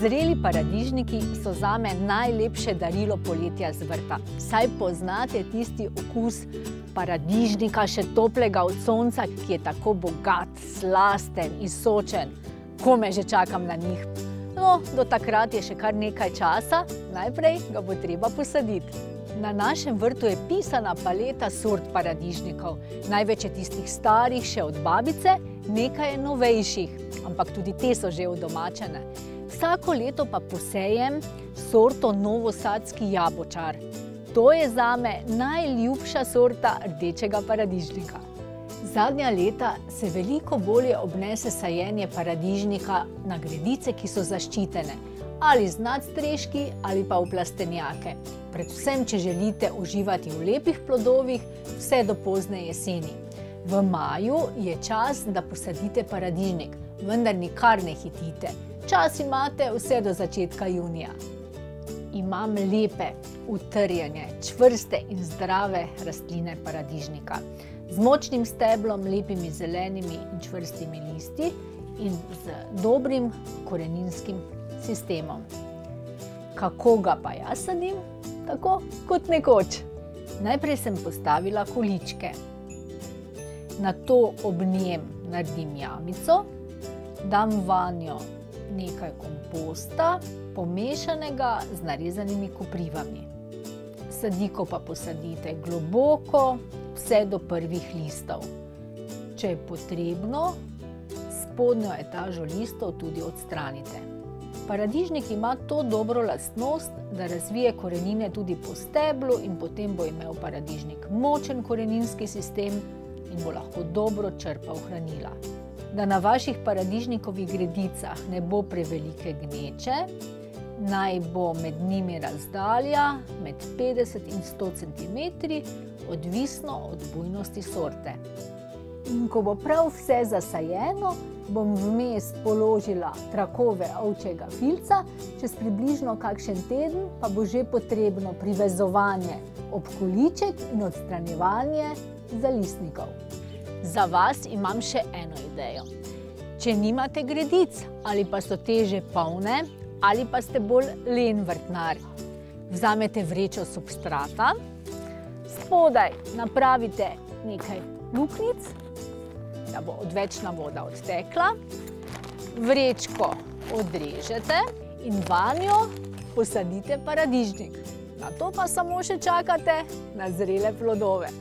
Zreli paradižniki so zame najlepše darilo poletja z vrta. Saj poznate tisti okus paradižnika, še toplega od sonca, ki je tako bogat, slasten in sočen. Komaj že čakam na njih. No, do takrat je še kar nekaj časa, najprej ga bo treba posaditi. Na našem vrtu je pisana paleta sort paradižnikov. Največ je tistih starih, še od babice, nekaj je novejših, ampak tudi te so že udomačene. Vsako leto pa posejem sorto novosadski jabolčar. To je zame najljubša sorta rdečega paradižnika. Zadnja leta se veliko bolje obnese sajenje paradižnika na gredice, ki so zaščitene, ali z nadstreški ali pa v plastenjake. Predvsem, če želite uživati v lepih plodovih vse do pozne jeseni. V maju je čas, da posadite paradižnik, vendar nikar ne hitite. Čas imate vse do začetka junija. Imam lepe, utrjene, čvrste in zdrave rastline paradižnika. Z močnim steblom, lepimi zelenimi in čvrstimi listi in z dobrim koreninskim sistemom. Kako ga pa jaz sadim? Tako kot nekoč. Najprej sem postavila količke. Nato ob njem naredim jamico, dam vanjo nekaj komposta, pomešanega z narezanimi koprivami. Sadiko pa posadite globoko, vse do prvih listov. Če je potrebno, spodnjo etažo listov tudi odstranite. Paradižnik ima to dobro lastnost, da razvije korenine tudi po steblu in potem bo imel paradižnik močen koreninski sistem in bo lahko dobro črpal hranila. Da na vaših paradižnikovih gredicah ne bo prevelike gneče, naj bo med njimi razdalja med 50 in 100 cm, odvisno od bujnosti sorte. In ko bo prav vse zasajeno, bom vmes položila trakove ovčjega filca, čez približno kakšen teden pa bo že potrebno privezovanje ob količek in odstranjevanje zalisnikov. Za vas imam še eno idejo. Če nimate gredic ali pa so te že polne ali pa ste bolj len vrtnar, vzamete vrečo substrata, spodaj napravite nekaj luknjic, da bo odvečna voda odtekla, vrečko odrežete in vanjo posadite paradižnik. Nato pa samo še čakate na zrele plodove.